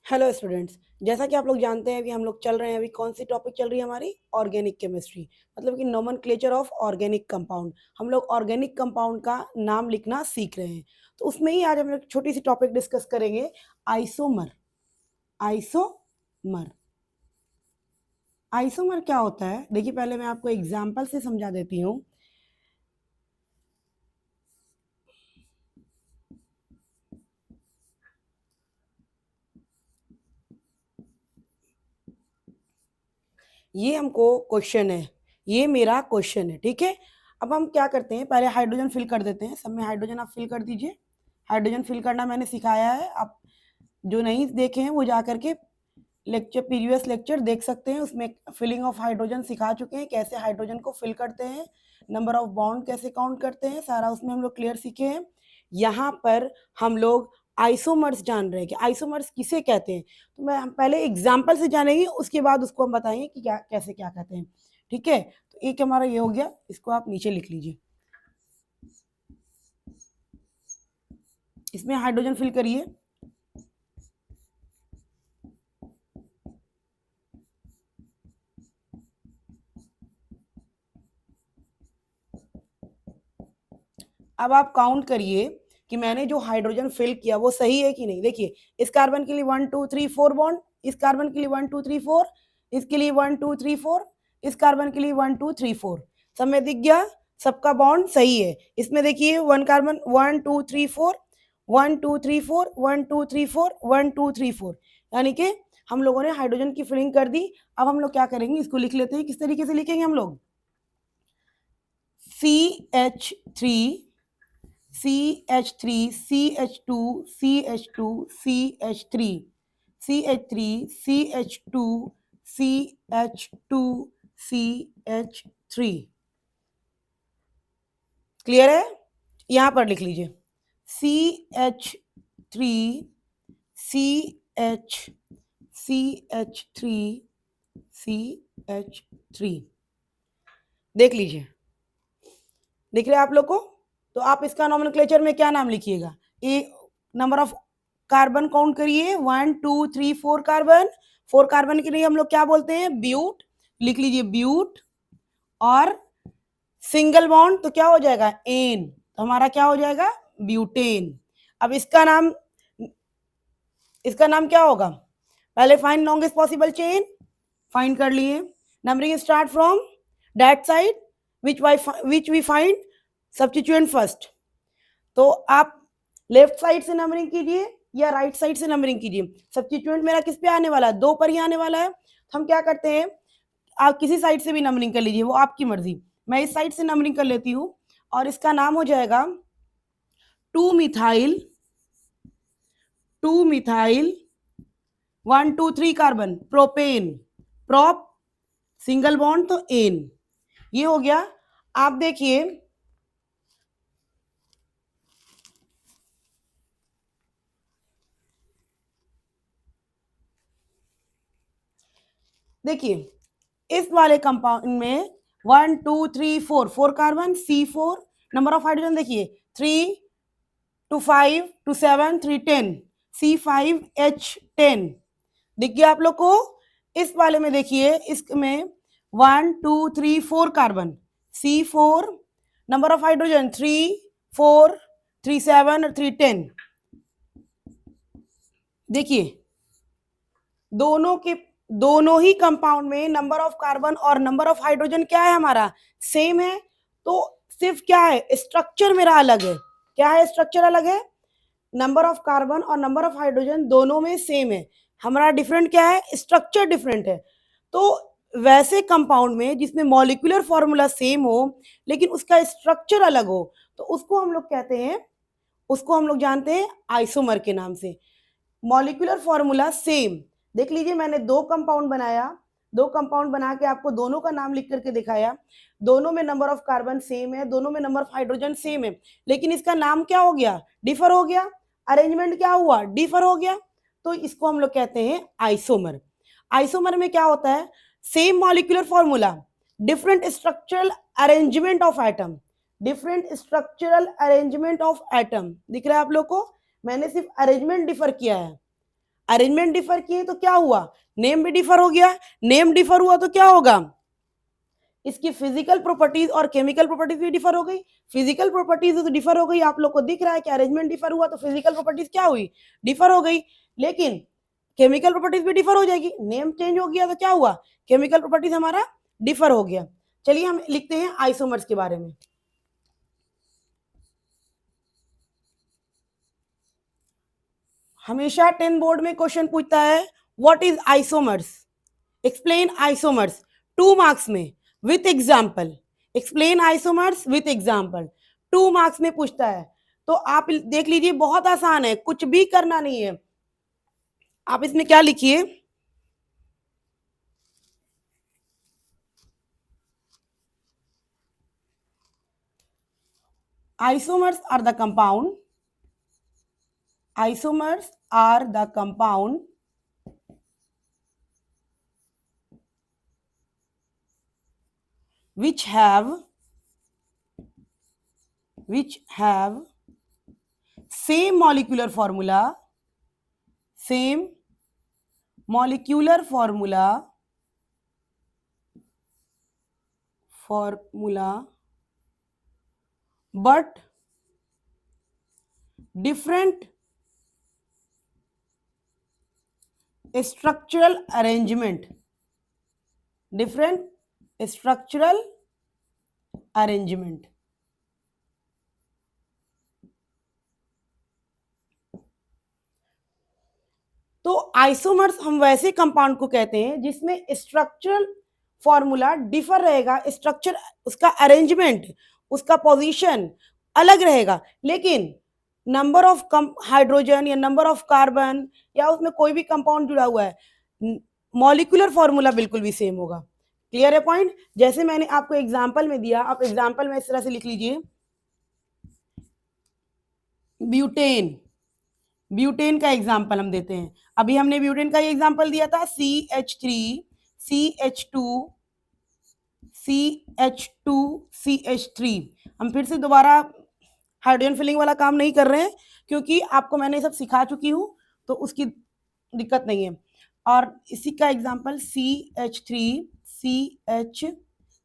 Hello students, जैसा कि आप लोग जानते हैं अभी हम लोग चल रहे हैं, अभी कौन सी टॉपिक चल रही है हमारी ऑर्गेनिक केमिस्ट्री, मतलब कि नोमेनक्लेचर ऑफ ऑर्गेनिक कंपाउंड। हम लोग ऑर्गेनिक कंपाउंड का नाम लिखना सीख रहे हैं। तो उसमें ही आज हम लोग छोटी सी टॉपिक डिस्कस करेंगे, आइसोमर। आइसोमर आइसोमर क्या होता है? देखिए, पहले मैं आपको एग्जाम्पल से समझा देती हूँ। ये हमको क्वेश्चन है, ये मेरा क्वेश्चन है, ठीक है। अब हम क्या करते हैं, पहले हाइड्रोजन फिल कर देते हैं। सब में हाइड्रोजन आप फिल कर दीजिए। हाइड्रोजन फिल करना मैंने सिखाया है, आप जो नहीं देखे हैं वो जा करके लेक्चर, प्रीवियस लेक्चर देख सकते हैं। उसमें फिलिंग ऑफ हाइड्रोजन सिखा चुके हैं, कैसे हाइड्रोजन को फिल करते हैं, नंबर ऑफ बॉन्ड कैसे काउंट करते हैं, सारा उसमें हम लोग क्लियर सीखे हैं। यहाँ पर हम लोग आइसोमर्स जान रहे हैं कि आइसोमर्स किसे कहते हैं। तो मैं हम पहले एग्जाम्पल से जानेंगे, उसके बाद उसको हम बताएंगे कि क्या कैसे क्या कहते हैं, ठीक है। तो एक हमारा ये हो गया, इसको आप नीचे लिख लीजिए। इसमें हाइड्रोजन फिल करिए। अब आप काउंट करिए कि मैंने जो हाइड्रोजन फिल किया वो सही है कि नहीं। देखिए, इस कार्बन के लिए 1 2 3 4 बॉन्ड, इस कार्बन के लिए 1 2 3 4, इसके लिए 1 2 3 4, इस कार्बन के लिए 1 2 3 4। सब में दिख गया, सबका बॉन्ड सही है। इसमें देखिए, वन कार्बन 1 2 3 4, 1 2 3 4, 1 2 3 4, 1 2 3 4, यानी कि हम लोगों ने हाइड्रोजन की फिलिंग कर दी। अब हम लोग क्या करेंगे, इसको लिख लेते हैं। किस तरीके से लिखेंगे हम लोग? CH3, CH3, CH2, CH2, CH3, CH3, CH2, CH2, CH3। Clear है? यहां पर लिख लीजिए CH3, CH, CH3, CH3। देख लीजिए, दिख रहा है आप लोग को? तो आप इसका नॉमेनक्लेचर में क्या नाम लिखिएगा? ए, नंबर ऑफ कार्बन काउंट करिए, 1 2 3 4 कार्बन। 4 कार्बन के लिए हम लोग क्या बोलते हैं? ब्यूट। लिख लीजिए ब्यूट। और सिंगल बॉन्ड तो क्या हो जाएगा? एन। तो हमारा क्या हो जाएगा? ब्यूटेन। अब इसका नाम क्या होगा? पहले find longest possible chain, find कर लिए। Numbering start from that side which we find substituent first. तो आप लेफ्ट साइड से नंबरिंग कीजिए या राइट साइड से नंबरिंग कीजिए। सब्स्टिट्यूएंट मेरा किस पे आने वाला है? 2 पर ही आने वाला है। तो हम क्या करते हैं, आप किसी साइड से भी नंबरिंग कर लीजिए, वो आपकी मर्जी। मैं इस साइड से नंबरिंग कर लेती हूँ और इसका नाम हो जाएगा 2 methyl, 2 methyl 1 2 3 carbon propane. Prop, single bond तो एन। ये हो गया। आप देखिए, देखिए इस वाले कंपाउंड में 1 2 3 4 carbon, C4। Number of hydrogen देखिए, 3 2 5 2 7 3 10, C5H10। दिख गया आप लोग को? इस वाले में देखिए, इसमें 1 2 3 4 carbon, C4। Number of hydrogen 3 4 3 7 और 3 10। देखिए, दोनों ही कंपाउंड में नंबर ऑफ कार्बन और नंबर ऑफ हाइड्रोजन क्या है? हमारा सेम है। तो सिर्फ क्या है, स्ट्रक्चर मेरा अलग है। क्या है? स्ट्रक्चर अलग है। नंबर ऑफ कार्बन और नंबर ऑफ हाइड्रोजन दोनों में सेम है। हमारा डिफरेंट क्या है? स्ट्रक्चर डिफरेंट है। तो वैसे कंपाउंड में जिसमें मॉलिक्यूलर फॉर्मूला सेम हो लेकिन उसका स्ट्रक्चर अलग हो, तो उसको हम लोग कहते हैं, उसको हम लोग जानते हैं आइसोमर के नाम से। Molecular formula same. देख लीजिए, मैंने 2 कंपाउंड बनाया, 2 कंपाउंड बना के आपको दोनों का नाम लिख करके दिखाया। दोनों में नंबर ऑफ कार्बन सेम है, दोनों में नंबर ऑफ हाइड्रोजन सेम है, लेकिन इसका नाम क्या हो गया? डिफर हो गया। अरेंजमेंट क्या हुआ? डिफर हो गया। तो इसको हम लोग कहते हैं आइसोमर। आइसोमर में क्या होता है? Same molecular formula, different structural arrangement of atom, different structural arrangement of atom. दिख रहा है आप लोग को? मैंने सिर्फ अरेंजमेंट डिफर किया है, अरेंजमेंट डिफर किए तो क्या हुआ, नेम भी डिफर हो गया, नेम डिफर हुआ तो क्या होगा, इसकी फिजिकल प्रॉपर्टीज और केमिकल प्रॉपर्टीज भी डिफर हो गई। फिजिकल प्रॉपर्टीज तो डिफर हो गई, आप लोग को दिख रहा है कि अरेंजमेंट डिफर हुआ तो फिजिकल प्रॉपर्टीज क्या हुई, डिफर हो गई, लेकिन केमिकल प्रॉपर्टीज भी डिफर हो जाएगी, नेम चेंज हो गया तो क्या हुआ, केमिकल प्रॉपर्टीज हमारा डिफर हो गया। चलिए हम लिखते हैं आइसोमर्स के बारे में। हमेशा 10 बोर्ड में क्वेश्चन पूछता है what is isomers, explain isomers, 2 marks में with example, explain isomers with example, 2 marks में पूछता है। तो आप देख लीजिए, बहुत आसान है, कुछ भी करना नहीं है। आप इसमें क्या लिखिए, isomers are the compound, isomers are the compound which have same molecular formula, same molecular formula but different structural arrangement, different structural arrangement। तो आइसोमर्स हम वैसे कंपाउंड को कहते हैं जिसमें स्ट्रक्चरल फॉर्मूला डिफर रहेगा, स्ट्रक्चर उसका अरेंजमेंट, उसका पोजीशन अलग रहेगा, लेकिन नंबर ऑफ हाइड्रोजन या नंबर ऑफ कार्बन या उसमें कोई भी कंपाउंड जुड़ा हुआ है, मॉलिक्यूलर फॉर्मूला बिल्कुल भी सेम होगा। क्लियर है पॉइंट? जैसे मैंने आपको एग्जांपल में दिया, आप एग्जांपल में इस तरह से लिख लीजिए, ब्यूटेन, ब्यूटेन का एग्जांपल हम देते हैं। अभी हमने ब्यूटेन का ये एग्जांपल दिया था, CH3 CH2 CH2 CH3। हम फिर से दोबारा हाइड्रोजन फिलिंग वाला काम नहीं कर रहे हैं, क्योंकि आपको मैंने सब सिखा चुकी हूँ, तो उसकी दिक्कत नहीं है। और इसी का एग्जांपल CH3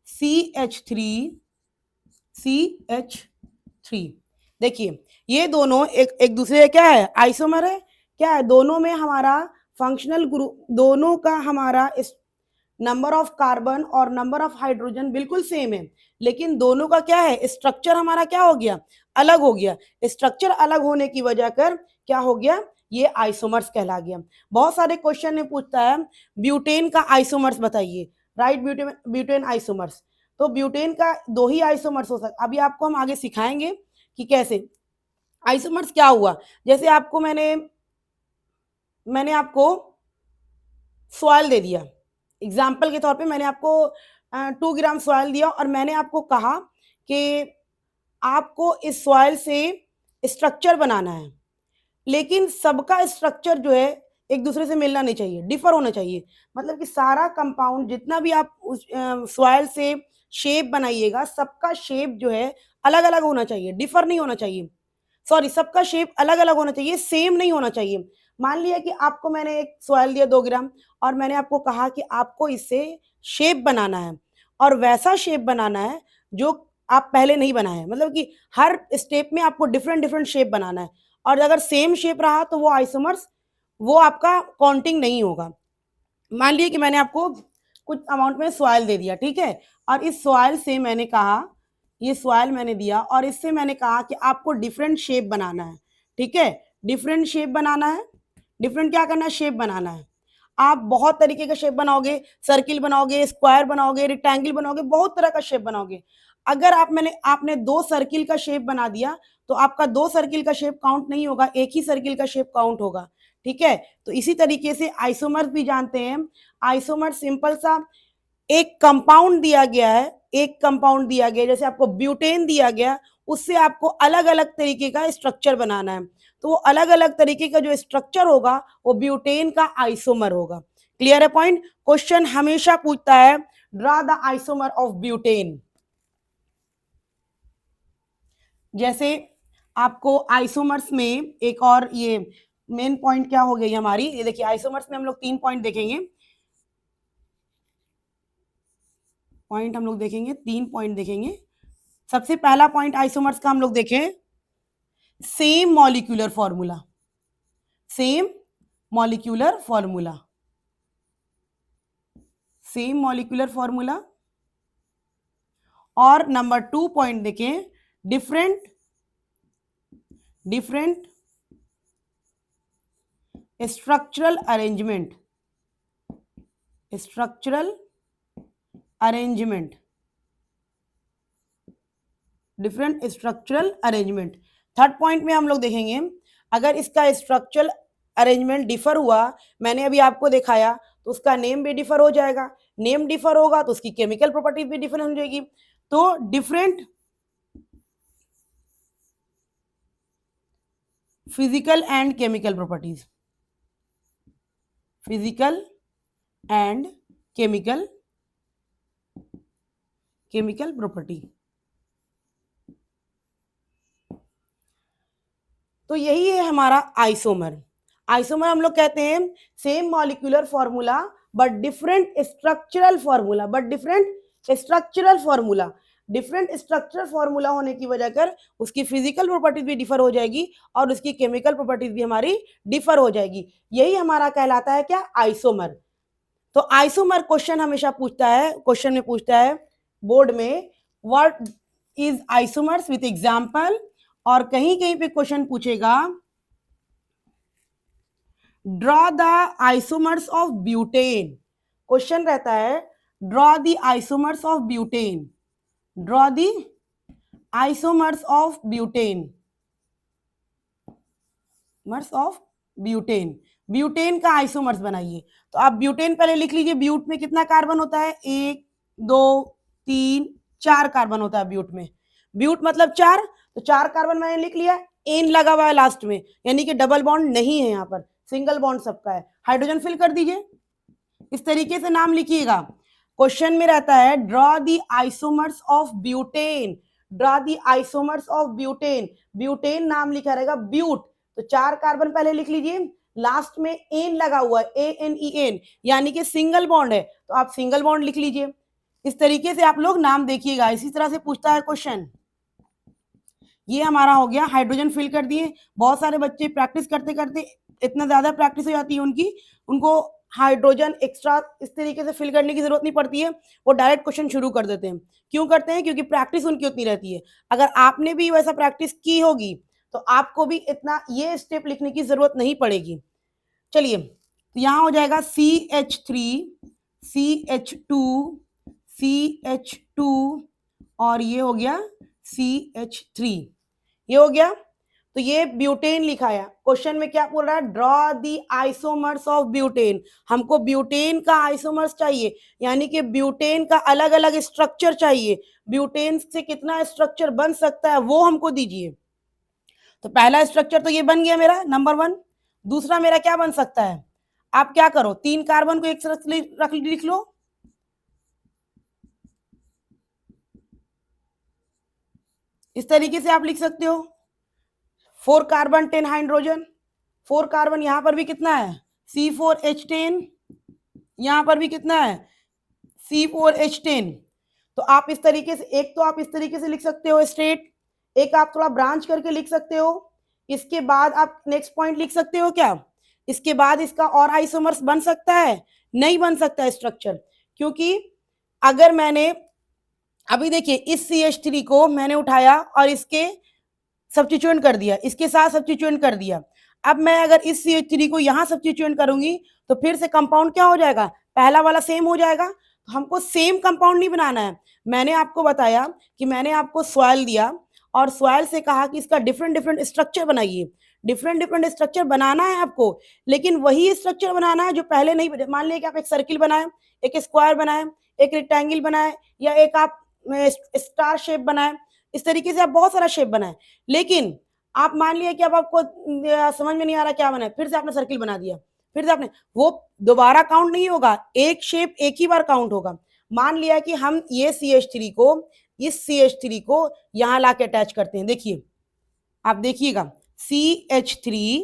CH3 देखिए, ये दोनों एक दूसरे क्या है, आइसोमर है, क्या है, दोनों में हमारा फंक्शनल ग्रुप, दोनों का हमारा नंबर ऑफ कार्बन और नंबर ऑफ हाइड्रोजन बिल्कुल सेम है, लेकिन दोनों का क्या है, स्ट्रक्चर हमारा क्या हो गया, अलग हो गया। स्ट्रक्चर अलग होने की वजह कर क्या हो गया, ये आइसोमर्स कहला गया। बहुत सारे क्वेश्चन में पूछता है ब्यूटेन का आइसोमर्स बताइए, राइट, ब्यूटेन आइसोमर्स। तो ब्यूटेन का 2 ही आइसोमर्स हो सकता, अभी आपको हम आगे सिखाएंगे कि कैसे आइसोमर्स क्या हुआ। जैसे आपको मैंने आपको सॉइल दे दिया, एग्जाम्पल के तौर पे मैंने आपको 2 ग्राम सॉइल दिया और मैंने आपको कहा कि आपको इस सॉइल से स्ट्रक्चर बनाना है, लेकिन सबका स्ट्रक्चर जो है एक दूसरे से मिलना नहीं चाहिए, डिफर होना चाहिए। मतलब कि सारा कंपाउंड जितना भी आप उस सॉइल से शेप बनाइएगा, सबका शेप जो है अलग अलग होना चाहिए, डिफर नहीं होना चाहिए। सॉरी, सबका शेप अलग अलग होना चाहिए, सेम नहीं होना चाहिए। मान लिया कि आपको मैंने एक सॉइल दिया 2 ग्राम और मैंने आपको कहा कि आपको इससे शेप बनाना है, और वैसा शेप बनाना है जो आप पहले नहीं बनाए हैं, मतलब कि हर स्टेप में आपको डिफरेंट डिफरेंट शेप बनाना है, और अगर सेम शेप रहा तो वो आइसोमर्स, वो आपका काउंटिंग नहीं होगा। मान लीजिए कि मैंने आपको कुछ अमाउंट में सॉइल दे दिया, ठीक है, और इस सॉइल से मैंने कहा, ये सॉइल मैंने दिया और इससे मैंने कहा कि आपको डिफरेंट शेप बनाना है, ठीक है, डिफरेंट शेप बनाना है, डिफरेंट क्या करना है, शेप बनाना है। आप बहुत तरीके का शेप बनाओगे, सर्किल बनाओगे, स्क्वायर बनाओगे, रेक्टेंगल बनाओगे, बहुत तरह का शेप बनाओगे। अगर आपने 2 सर्किल का शेप बना दिया तो आपका 2 सर्किल का शेप काउंट नहीं होगा, एक ही सर्किल का शेप काउंट होगा, ठीक है। तो इसी तरीके से आइसोमर्स भी जानते हैं। आइसोमर सिंपल सा एक कंपाउंड दिया गया है, एक कंपाउंड दिया गया, जैसे आपको ब्यूटेन दिया गया, उससे आपको अलग अलग तरीके का स्ट्रक्चर बनाना है, तो वो अलग अलग तरीके का जो स्ट्रक्चर होगा वो ब्यूटेन का आइसोमर होगा। क्लियर है पॉइंट? क्वेश्चन हमेशा पूछता है draw the isomer of butane. जैसे आपको आइसोमर्स में एक और ये मेन पॉइंट क्या हो गई हमारी, ये देखिए आइसोमर्स में हम लोग 3 पॉइंट देखेंगे, हम लोग देखेंगे 3 पॉइंट देखेंगे। सबसे पहला पॉइंट आइसोमर्स का हम लोग देखें, same molecular formula, same molecular formula, same molecular formula. और नंबर 2 पॉइंट देखें, different structural arrangement, structural arrangement, different structural arrangement. Third point में हम लोग देखेंगे, अगर इसका स्ट्रक्चरल अरेंजमेंट डिफर हुआ, मैंने अभी आपको दिखाया, तो उसका नेम भी डिफर हो जाएगा, नेम डिफर होगा तो उसकी केमिकल प्रॉपर्टीज भी डिफरेंट हो जाएगी। तो different physical and chemical properties, physical and chemical property. तो यही है हमारा आइसोमर। आइसोमर हम लोग कहते हैं same molecular formula but different structural formula, different structural formula होने की वजह कर उसकी फिजिकल प्रॉपर्टीज भी डिफर हो जाएगी और उसकी केमिकल प्रॉपर्टीज भी हमारी डिफर हो जाएगी। यही हमारा कहलाता है क्या, आइसोमर। तो आइसोमर क्वेश्चन हमेशा पूछता है, क्वेश्चन में पूछता है बोर्ड में, what is isomers with example, और कहीं कहीं पे क्वेश्चन पूछेगा draw the isomers of butane. Question रहता है draw the isomers of butane, draw the isomers of butane, MERS of butane, butane का आइसोमर्स बनाइए। तो आप ब्यूटेन पहले लिख लीजिए, ब्यूट में कितना कार्बन होता है, 1 2 3 4 कार्बन होता है ब्यूट में, ब्यूट मतलब 4, तो 4 कार्बन मैंने लिख लिया, एन लगा हुआ है लास्ट में, यानी कि डबल बॉन्ड नहीं है, यहाँ पर सिंगल बॉन्ड सबका है। हाइड्रोजन फिल कर दीजिए, इस तरीके से नाम लिखिएगा। क्वेश्चन में रहता है draw the isomers of butane, draw the isomers of butane, butane नाम लिखा रहेगा ब्यूट, तो 4 कार्बन पहले लिख लीजिए, लास्ट में एन लगा हुआ है, ANEN, यानी कि सिंगल बॉन्ड है, तो आप सिंगल बॉन्ड लिख लीजिए। इस तरीके से आप लोग नाम देखिएगा, इसी तरह से पूछता है क्वेश्चन। ये हमारा हो गया, हाइड्रोजन फिल कर दिए। बहुत सारे बच्चे प्रैक्टिस करते करते इतना ज्यादा प्रैक्टिस हो जाती है उनकी, उनको हाइड्रोजन एक्स्ट्रा इस तरीके से फिल करने की जरूरत नहीं पड़ती है, वो डायरेक्ट क्वेश्चन शुरू कर देते हैं। क्यों करते हैं, क्योंकि प्रैक्टिस उनकी उतनी रहती है। अगर आपने भी वैसा प्रैक्टिस की होगी तो आपको भी इतना ये स्टेप लिखने की जरूरत नहीं पड़ेगी। चलिए, तो यहां हो जाएगा CH3 CH2 CH2 और ये हो गया CH3, ये हो गया। तो ये ब्यूटेन लिखा है। क्वेश्चन में क्या बोल रहा है, draw the isomers of butane, हमको ब्यूटेन का आइसोमर्स चाहिए, यानी कि ब्यूटेन का अलग अलग स्ट्रक्चर चाहिए, ब्यूटेन से कितना स्ट्रक्चर बन सकता है वो हमको दीजिए। तो पहला स्ट्रक्चर तो ये बन गया मेरा, नंबर 1। दूसरा मेरा क्या बन सकता है, आप क्या करो, 3 कार्बन को एक साथ लिख लो, इस तरीके से आप लिख सकते हो। 4 कार्बन 10 हाइड्रोजन, 4 कार्बन, यहां पर भी कितना है, C4H10, यहां पर भी कितना है, C4H10। तो आप इस तरीके से, एक तो आप इस तरीके से लिख सकते हो स्ट्रेट, एक आप थोड़ा ब्रांच करके लिख सकते हो। इसके बाद आप नेक्स्ट पॉइंट लिख सकते हो क्या, इसके बाद इसका और आइसोमर्स बन सकता है, नहीं बन सकता है स्ट्रक्चर, क्योंकि अगर मैंने अभी देखिए इस CH3 को मैंने उठाया और इसके सब्स्टिट्यूएंट कर दिया, इसके साथ सब्स्टिट्यूएंट कर दिया, अब मैं अगर इस CH3 को यहां सब्स्टिट्यूएंट करूंगी तो फिर से कंपाउंड क्या हो जाएगा, पहला वाला सेम हो जाएगा। तो हमको सेम कंपाउंड नहीं बनाना है। मैंने आपको बताया कि मैंने आपको सॉइल दिया और सॉइल से कहा कि इसका डिफरेंट डिफरेंट स्ट्रक्चर बनाइए, डिफरेंट डिफरेंट स्ट्रक्चर बनाना है आपको, लेकिन वही स्ट्रक्चर बनाना है जो पहले नहीं। मान लिया कि आप एक सर्किल बनाए, एक स्क्वायर बनाए, एक रेक्टेंगल बनाए, या एक आप स्टार शेप बनाए, इस तरीके से आप बहुत सारा शेप बनाए, लेकिन आप मान लिया कि अब आपको समझ में नहीं आ रहा क्या बनाए, फिर से आपने सर्किल बना दिया, फिर से आपने, वो दोबारा काउंट नहीं होगा, एक शेप एक ही बार काउंट होगा। मान लिया कि हम ये CH3 को, इस CH3 को यहां लाके अटैच करते हैं, देखिए आप देखिएगा CH3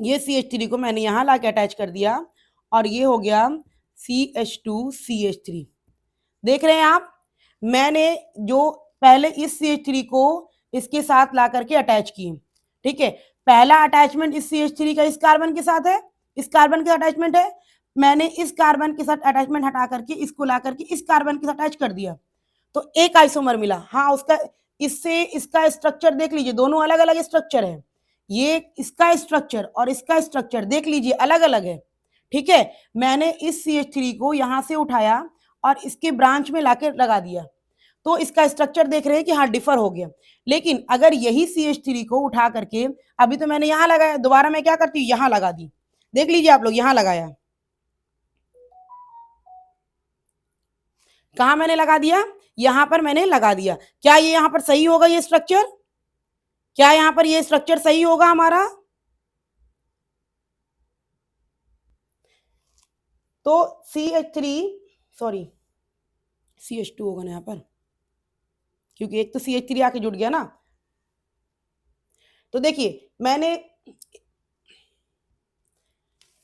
ये CH3 को मैंने यहाँ ला के अटैच कर दिया और ये हो गया CH2CH3। देख रहे हैं आप, मैंने जो पहले इस CH3 को इसके साथ ला करके अटैच की, ठीक है। पहला अटैचमेंट इस CH3 का इस कार्बन के साथ है, इस कार्बन का अटैचमेंट है। मैंने इस कार्बन के साथ अटैचमेंट हटा करके इसको ला करके इस कार्बन के साथ अटैच कर दिया, तो एक आइसोमर मिला। हाँ, उसका इससे इसका स्ट्रक्चर देख लीजिए, दोनों अलग अलग स्ट्रक्चर है। ये इसका स्ट्रक्चर और इसका स्ट्रक्चर देख लीजिए अलग अलग है, ठीक है। मैंने इस CH3 को यहां से उठाया और इसके ब्रांच में लाके लगा दिया, तो इसका स्ट्रक्चर देख रहे हैं कि हाँ डिफर हो गया। लेकिन अगर यही CH3 को उठा करके, अभी तो मैंने यहां लगाया, दोबारा मैं क्या करती हूँ, यहां लगा दी। देख लीजिए आप लोग, यहां लगाया, कहां मैंने लगा दिया, यहां पर मैंने लगा दिया। क्या ये यहां पर सही होगा ये स्ट्रक्चर? क्या यहां पर ये स्ट्रक्चर सही होगा हमारा? तो CH3, सॉरी CH2 होगा ना यहाँ पर, क्योंकि एक तो CH3 आके जुड़ गया ना। तो देखिए, मैंने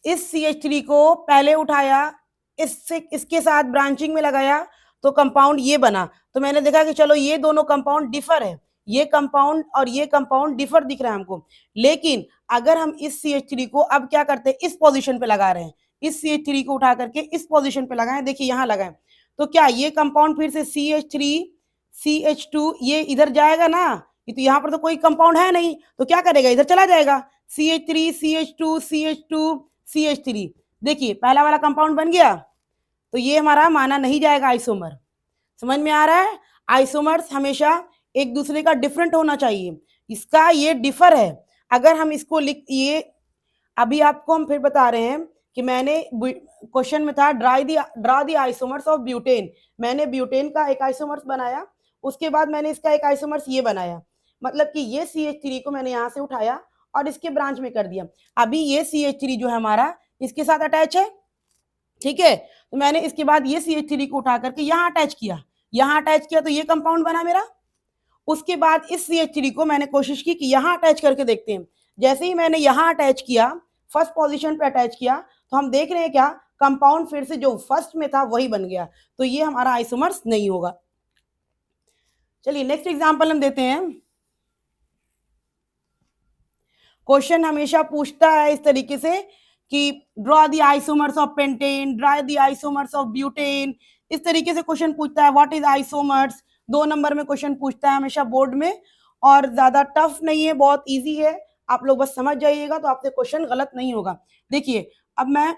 इस CH3 को पहले उठाया, इससे इसके साथ ब्रांचिंग में लगाया, तो कंपाउंड ये बना। तो मैंने देखा कि चलो ये दोनों कंपाउंड डिफर है, ये कंपाउंड और ये कंपाउंड डिफर दिख रहा है हमको। लेकिन अगर हम इस CH3 को अब क्या करते हैं, इस पोजीशन पे लगा रहे हैं, इस CH3 को उठा करके इस पोजीशन पे लगाएं, देखिए यहां लगाएं, तो क्या ये कंपाउंड फिर से CH3 CH2 ये इधर जाएगा ना? ये तो यहाँ पर तो कोई कंपाउंड है नहीं, तो क्या करेगा, इधर चला जाएगा। CH3 CH2 CH2 CH3, देखिए पहला वाला कंपाउंड बन गया, तो ये हमारा माना नहीं जाएगा आइसोमर। समझ में आ रहा है? आइसोमर्स हमेशा एक दूसरे का डिफरेंट होना चाहिए, इसका ये डिफर है। अगर हम इसको लिख, ये अभी आपको हम फिर बता रहे हैं कि मैंने क्वेश्चन में था draw the isomers of butane, मैंने ब्यूटेन का एक आइसोमर्स बनाया, उसके बाद मैंने इसका एक आइसोमर्स ये बनाया, मतलब कि ये CH3 को मैंने यहां से उठाया और इसके ब्रांच में कर दिया। अभी ये CH3 जो है हमारा इसके साथ अटैच है, ठीक है। तो मैंने इसके बाद ये CH3 को उठा करके यहाँ अटैच किया, यहाँ अटैच किया, तो ये कंपाउंड बना मेरा। उसके बाद इस CH3 को मैंने कोशिश की कि यहाँ अटैच करके देखते हैं। जैसे ही मैंने यहाँ अटैच किया, फर्स्ट पोजीशन पे अटैच किया, तो हम देख रहे हैं क्या, कंपाउंड फिर से जो फर्स्ट में था वही बन गया, तो ये हमारा आइसोमर्स नहीं होगा। चलिए नेक्स्ट एग्जांपल हम देते हैं। क्वेश्चन हमेशा पूछता है इस तरीके से कि draw the isomers of pentane, draw the isomers of butane, इस तरीके से क्वेश्चन पूछता है। व्हाट इज आइसोमर्स, 2 नंबर में क्वेश्चन पूछता है हमेशा बोर्ड में, और ज्यादा टफ नहीं है, बहुत इजी है, आप लोग बस समझ जाइएगा तो आपसे क्वेश्चन गलत नहीं होगा। देखिए अब मैं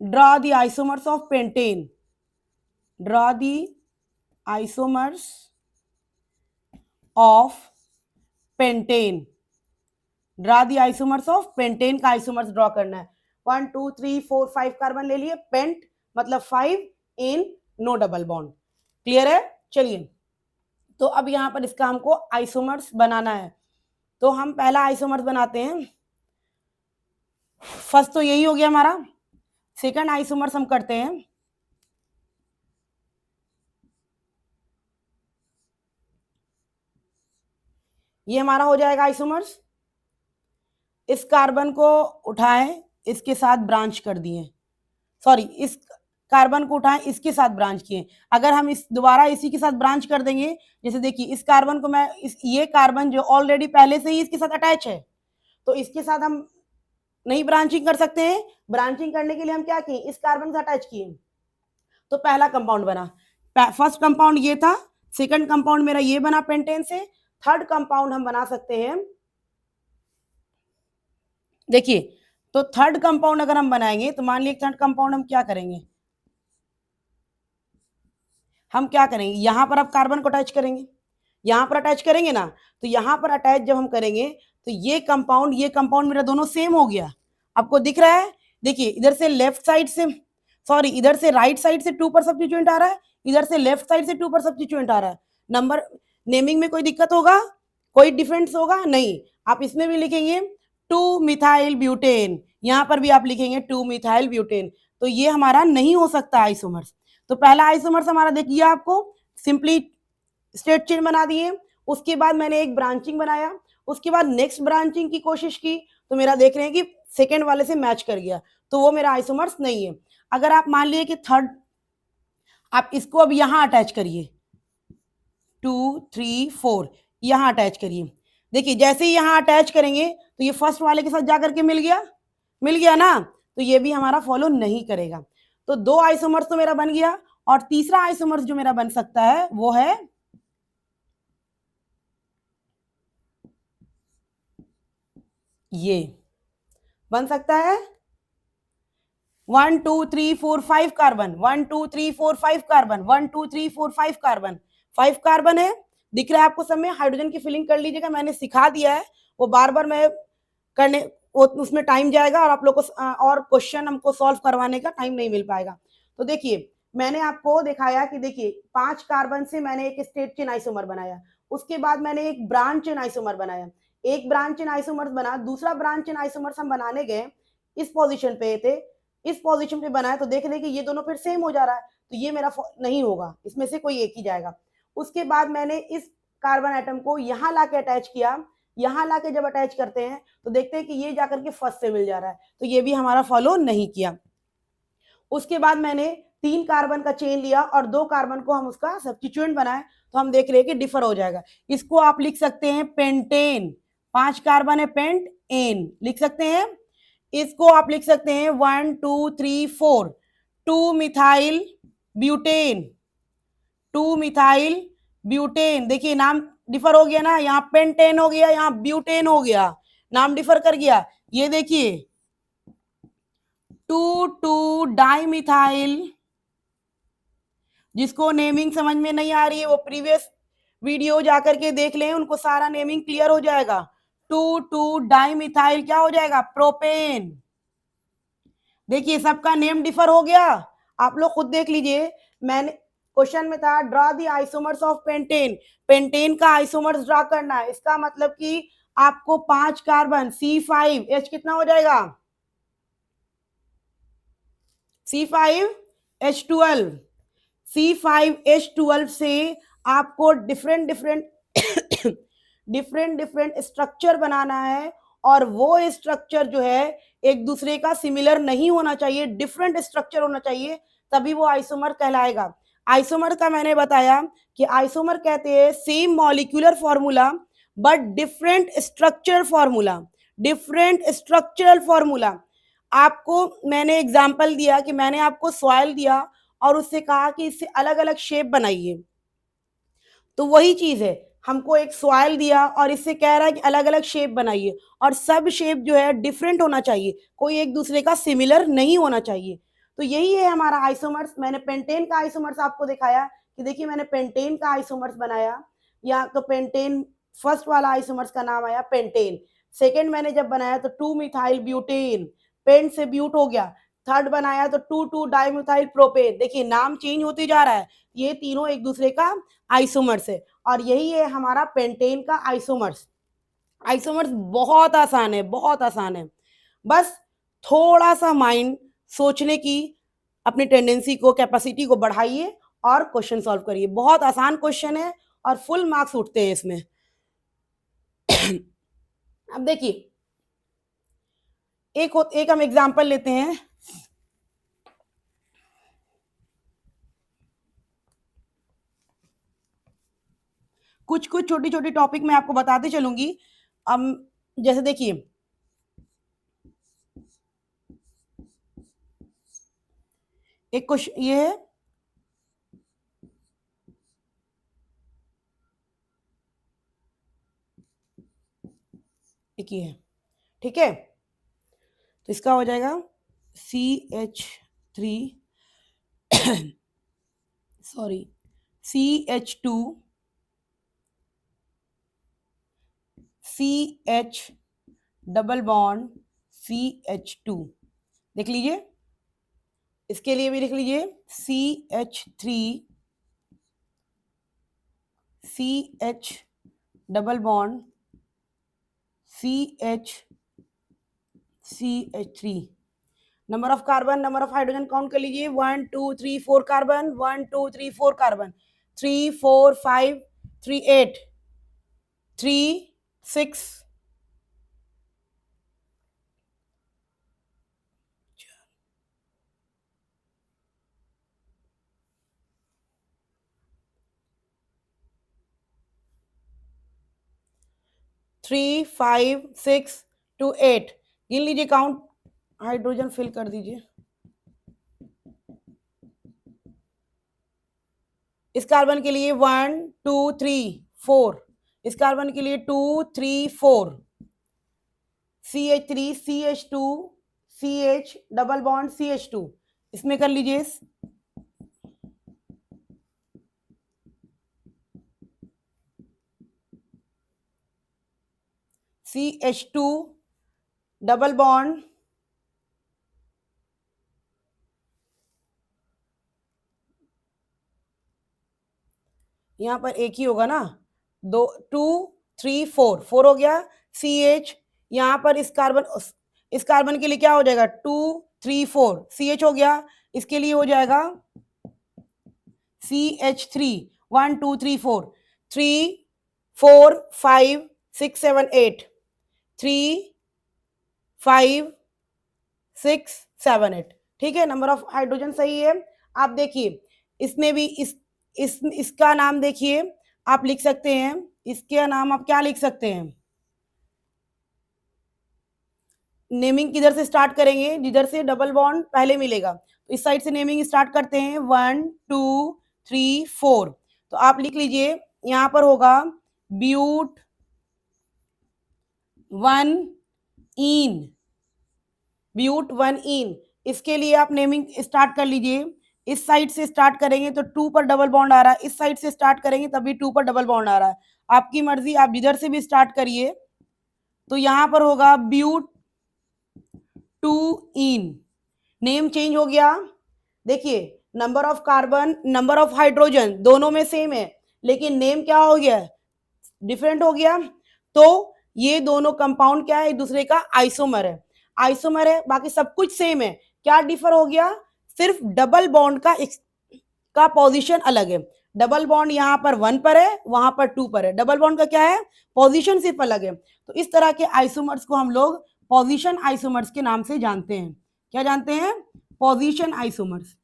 draw the isomers of pentane, draw the isomers of pentane, draw the isomers of pentane का आइसोमर्स ड्रॉ करना है। 1 2 3 4 5 कार्बन ले लिए, पेंट मतलब 5 इन, नो डबल बॉन्ड, क्लियर है? चलिए, तो अब यहां पर इसका हमको आइसोमर्स बनाना है, तो हम पहला आइसोमर्स बनाते हैं। फर्स्ट तो यही हो गया हमारा, सेकंड आइसोमर्स हम करते हैं। ये हमारा हो जाएगा आइसोमर्स। इस कार्बन को उठाएं, इसके साथ ब्रांच कर दिए, सॉरी इस कार्बन को उठाएं, इसके साथ ब्रांच किए। अगर हम इस दोबारा इसी के साथ ब्रांच कर देंगे, जैसे देखिए इस कार्बन को मैं ये कार्बन जो ऑलरेडी पहले से ही इसके साथ अटैच है, तो इसके साथ हम नहीं ब्रांचिंग कर सकते हैं। ब्रांचिंग करने के लिए हम क्या किए, इस कार्बन से अटैच किए, तो पहला कंपाउंड बना। फर्स्ट कंपाउंड ये था, सेकंड कंपाउंड मेरा ये बना पेंटेन से, थर्ड कंपाउंड हम बना सकते हैं। देखिए, तो थर्ड कंपाउंड अगर हम बनाएंगे, तो मान लीजिए थर्ड कंपाउंड हम क्या करेंगे, यहां पर अब कार्बन को अटैच करेंगे, यहां पर अटैच करेंगे ना, तो यहां पर अटैच जब हम करेंगे, तो ये कंपाउंड मेरा दोनों सेम हो गया, आपको दिख रहा है। देखिए इधर से लेफ्ट साइड से, सॉरी इधर से राइट साइड से 2 पर सब्स्टिट्यूएंट आ रहा है, इधर से लेफ्ट साइड से 2 पर सब्स्टिट्यूएंट आ रहा है। नंबर नेमिंग में कोई दिक्कत होगा, कोई डिफरेंस होगा नहीं। आप इसमें भी लिखेंगे 2 मिथाइल ब्यूटेन, यहां पर भी आप लिखेंगे 2 मिथाइल ब्यूटेन, तो ये हमारा नहीं हो सकता आइसोमर्स। तो पहला आइसोमर्स हमारा देखिए, आपको सिंपली स्टेट चेन बना दिए, उसके बाद मैंने एक ब्रांचिंग बनाया, उसके बाद नेक्स्ट ब्रांचिंग की कोशिश की, तो मेरा देख रहे हैं कि सेकेंड वाले से मैच कर गया, तो वो मेरा आइसोमर्स नहीं है। अगर आप मान लिए कि थर्ड, आप इसको अब यहां अटैच करिए, 2 3 4 यहां अटैच करिए। देखिए जैसे ही यहां अटैच करेंगे तो ये फर्स्ट वाले के साथ जाकर के मिल गया ना, तो ये भी हमारा फॉलो नहीं करेगा। तो दो आइसोमर्स तो मेरा बन गया, और तीसरा आइसोमर्स जो मेरा बन सकता है वो है ये, बन सकता है 1 2 3 4 5 कार्बन, 1 2 3 4 5 कार्बन, 1 2 3 4 5 कार्बन, 5 कार्बन है। दिख रहा है आपको सब में? हाइड्रोजन की फिलिंग कर लीजिएगा, मैंने सिखा दिया है, वो बार बार मैं करने उसमें टाइम जाएगा, और आप लोग को और क्वेश्चन हमको सॉल्व करवाने का टाइम नहीं मिल पाएगा। तो देखिए मैंने आपको दिखाया कि देखिए 5 कार्बन से मैंने एक स्ट्रेट चेन आइसोमर बनाया, उसके बाद मैंने एक ब्रांच चेन आइसोमर बनाया, एक ब्रांच चेन आइसोमर बना, दूसरा ब्रांच चेन आइसोमर हम बनाने गए, इस पोजीशन पे थे, इस पोजीशन पे बनाया, तो देख रहे कि ये दोनों फिर सेम हो जा रहा है, तो ये मेरा नहीं होगा, इसमें से कोई एक ही जाएगा। उसके बाद मैंने इस कार्बन एटम को यहाँ लाके अटैच किया, यहाँ लाके जब अटैच करते हैं तो देखते हैं कि ये जाकर के फर्स्ट से मिल जा रहा है, तो ये भी हमारा फॉलो नहीं किया। उसके बाद मैंने 3 कार्बन का चेन लिया और 2 कार्बन को हम उसका सब्स्टिट्यूएंट बनाए, तो हम देख रहे हैं कि डिफर हो जाएगा। इसको आप लिख सकते हैं पेंटेन, 5 कार्बन है, पेंट एन लिख सकते हैं। इसको आप लिख सकते हैं 1 2 3 4 2 मिथाइल ब्यूटेन, 2 मिथाइल ब्यूटेन। देखिए नाम डिफर हो गया ना, यहाँ पेंटेन हो गया, यहाँ ब्यूटेन हो गया, नाम डिफर कर गया। ये देखिए 2 2 डाइमिथाइल, जिसको नेमिंग समझ में नहीं आ रही है वो प्रीवियस वीडियो जाकर के देख लें, उनको सारा नेमिंग क्लियर हो जाएगा। 2 2 डाइमिथाइल क्या हो जाएगा? प्रोपेन। देखिए सबका नेम डिफर हो गया, आप लोग खुद देख लीजिए। मैंने क्वेश्चन में था draw the isomers of pentane, pentane का आइसोमर्स ड्रॉ करना है, इसका मतलब कि आपको 5 कार्बन C5H कितना हो जाएगा? C5H12, C5H12 से आपको डिफरेंट डिफरेंट स्ट्रक्चर बनाना है, और वो स्ट्रक्चर जो है एक दूसरे का सिमिलर नहीं होना चाहिए, डिफरेंट स्ट्रक्चर होना चाहिए, तभी वो आइसोमर कहलाएगा। आइसोमर का मैंने बताया कि आइसोमर कहते हैं same molecular formula but different structural formula, different structural formula. आपको मैंने एग्जांपल दिया कि मैंने आपको सॉइल दिया और उससे कहा कि इससे अलग अलग शेप बनाइए, तो वही चीज है, हमको एक सॉइल दिया और इससे कह रहा है कि अलग अलग शेप बनाइए, और सब शेप जो है डिफरेंट होना चाहिए, कोई एक दूसरे का सिमिलर नहीं होना चाहिए। तो यही है हमारा आइसोमर्स। मैंने पेंटेन का आइसोमर्स आपको दिखाया कि देखिए मैंने पेंटेन का आइसोमर्स बनाया, या तो पेंटेन फर्स्ट वाला आइसोमर्स का नाम आया पेंटेन, सेकेंड मैंने जब बनाया तो 2 मिथाइल ब्यूटेन, पेंट से ब्यूट हो गया, थर्ड बनाया तो 2 2 डाइमिथाइल प्रोपेन। देखिए नाम चेंज होते जा रहा है, ये तीनों एक दूसरे का आइसोमर्स है, और यही है हमारा पेंटेन का आइसोमर्स। आइसोमर्स बहुत आसान है, बहुत आसान है, बस थोड़ा सा माइंड सोचने की अपनी टेंडेंसी को, कैपेसिटी को बढ़ाइए और क्वेश्चन सॉल्व करिए। बहुत आसान क्वेश्चन है और फुल मार्क्स उठते हैं इसमें। अब देखिए एक हम एग्जांपल लेते हैं, कुछ कुछ छोटी छोटी टॉपिक मैं आपको बताते चलूंगी। जैसे देखिए एक क्वेश्चन ये है, एक ये है, ठीक है, तो इसका हो जाएगा CH3 sorry CH2 CH double bond CH2, देख लीजिए, इसके लिए भी लिख लीजिए CH3 CH double bond CH3। Number of carbon, number of hydrogen count कर लीजिए, 1 2 3 4 कार्बन, 1 2 3 4 कार्बन, 3 4 5 3 8, 3 6 3 5 6 2 8 गिन लीजिए, काउंट हाइड्रोजन फिल कर दीजिए। इस कार्बन के लिए 1 2 3 4, इस कार्बन के लिए 2 3 4, CH3 CH2 CH double bond CH2, इसमें कर लीजिए CH2 डबल बॉन्ड यहां पर एक ही होगा ना, 2 2 3 4 4 हो गया। CH यहां पर इस कार्बन के लिए क्या हो जाएगा, 2 3 4 CH हो गया। इसके लिए हो जाएगा CH3 1 2 3 4 3 4 5 6 7 8 3 5 6 7 8, ठीक है। नंबर ऑफ हाइड्रोजन सही है। आप देखिए इसमें भी इसका नाम देखिए, आप लिख सकते हैं, इसका नाम आप क्या लिख सकते हैं, नेमिंग किधर से स्टार्ट करेंगे, जिधर से डबल बॉन्ड पहले मिलेगा, तो इस साइड से नेमिंग स्टार्ट करते हैं 1 2 3 4। तो आप लिख लीजिए, यहां पर होगा ब्यूट 1 इन, ब्यूट 1 इन। इसके लिए आप नेमिंग स्टार्ट कर लीजिए। इस साइड से स्टार्ट करेंगे तो 2 पर डबल बॉन्ड आ रहा है, इस साइड से स्टार्ट करेंगे तभी 2 पर डबल बॉन्ड आ रहा है। आपकी मर्जी, आप जिधर से भी स्टार्ट करिए। तो यहां पर होगा ब्यूट 2 इन, नेम चेंज हो गया। देखिए number of carbon number of hydrogen दोनों में सेम है, लेकिन नेम क्या हो गया, डिफरेंट हो गया। तो ये दोनों कंपाउंड क्या है, एक दूसरे का आइसोमर है, आइसोमर है, बाकी सब कुछ सेम है। क्या डिफर हो गया, सिर्फ डबल बॉन्ड का पोजीशन अलग है। डबल बॉन्ड यहाँ पर 1 पर है, वहां पर 2 पर है। डबल बॉन्ड का क्या है, पोजीशन सिर्फ अलग है। तो इस तरह के आइसोमर्स को हम लोग पोजीशन आइसोमर्स के नाम से जानते हैं। क्या जानते हैं, पोजीशन आइसोमर्स।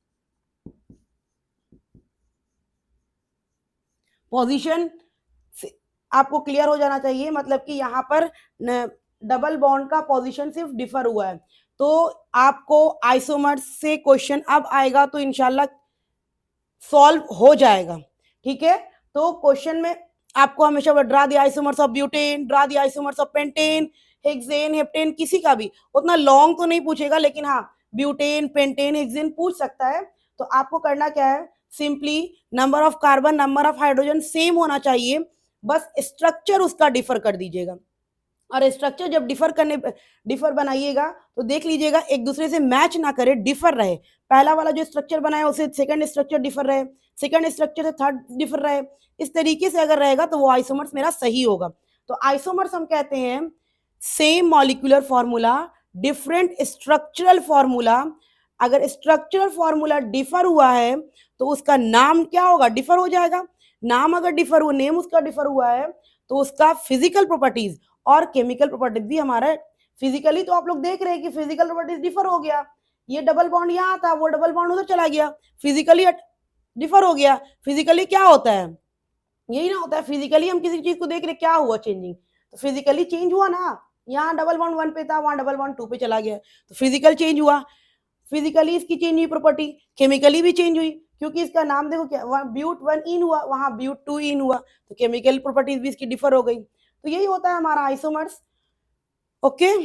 पोजीशन आपको क्लियर हो जाना चाहिए, मतलब कि यहाँ पर डबल बॉन्ड का पोजीशन सिर्फ डिफर हुआ है। तो आपको आइसोमर्स से क्वेश्चन अब आएगा तो इंशाल्लाह सॉल्व हो जाएगा, ठीक है। तो क्वेश्चन में आपको हमेशा draw the isomers of butane, draw the isomers of pentane, hexane, heptane, किसी का भी उतना लॉन्ग तो नहीं पूछेगा, लेकिन हाँ ब्यूटेन पेंटेन हेक्सेन पूछ सकता है। तो आपको करना क्या है, simply number of carbon number of hydrogen same होना चाहिए, बस स्ट्रक्चर उसका डिफर कर दीजिएगा। और स्ट्रक्चर जब डिफर बनाइएगा तो देख लीजिएगा एक दूसरे से मैच ना करे, डिफर रहे। पहला वाला जो स्ट्रक्चर बनाया उसे सेकंड स्ट्रक्चर डिफर रहे, सेकंड स्ट्रक्चर से थर्ड डिफर रहे, इस तरीके से अगर रहेगा तो वो आइसोमर्स मेरा सही होगा। तो आइसोमर्स हम कहते हैं same molecular formula different structural formula. अगर स्ट्रक्चरल फॉर्मूला डिफर हुआ है तो उसका नाम क्या होगा, डिफर हो जाएगा। नाम अगर डिफर हुआ, नेम उसका डिफर हुआ है, तो उसका फिजिकल प्रॉपर्टीज और केमिकल प्रॉपर्टीज भी हमारा फिजिकली, तो आप लोग देख रहे हैं कि फिजिकल प्रॉपर्टीज डिफर हो गया। ये डबल बॉन्ड यहाँ था, वो डबल बॉन्ड उधर चला गया, फिजिकली डिफर हो गया। फिजिकली क्या होता है, यही ना होता है, फिजिकली हम किसी चीज को देख रहे क्या हुआ चेंजिंग, तो फिजिकली चेंज हुआ ना। यहाँ डबल बॉन्ड 1 पे था, वहां डबल बॉन्ड 2 पे चला गया, तो फिजिकल चेंज हुआ। फिजिकली इसकी चेंज हुई प्रॉपर्टी, केमिकली भी चेंज हुई, क्योंकि इसका नाम देखो क्या, ब्यूट 1 इन हुआ, वहां ब्यूट 2 इन हुआ, तो केमिकल प्रॉपर्टीज भी इसकी डिफर हो गई। तो यही होता है हमारा आइसोमर्स। ओके।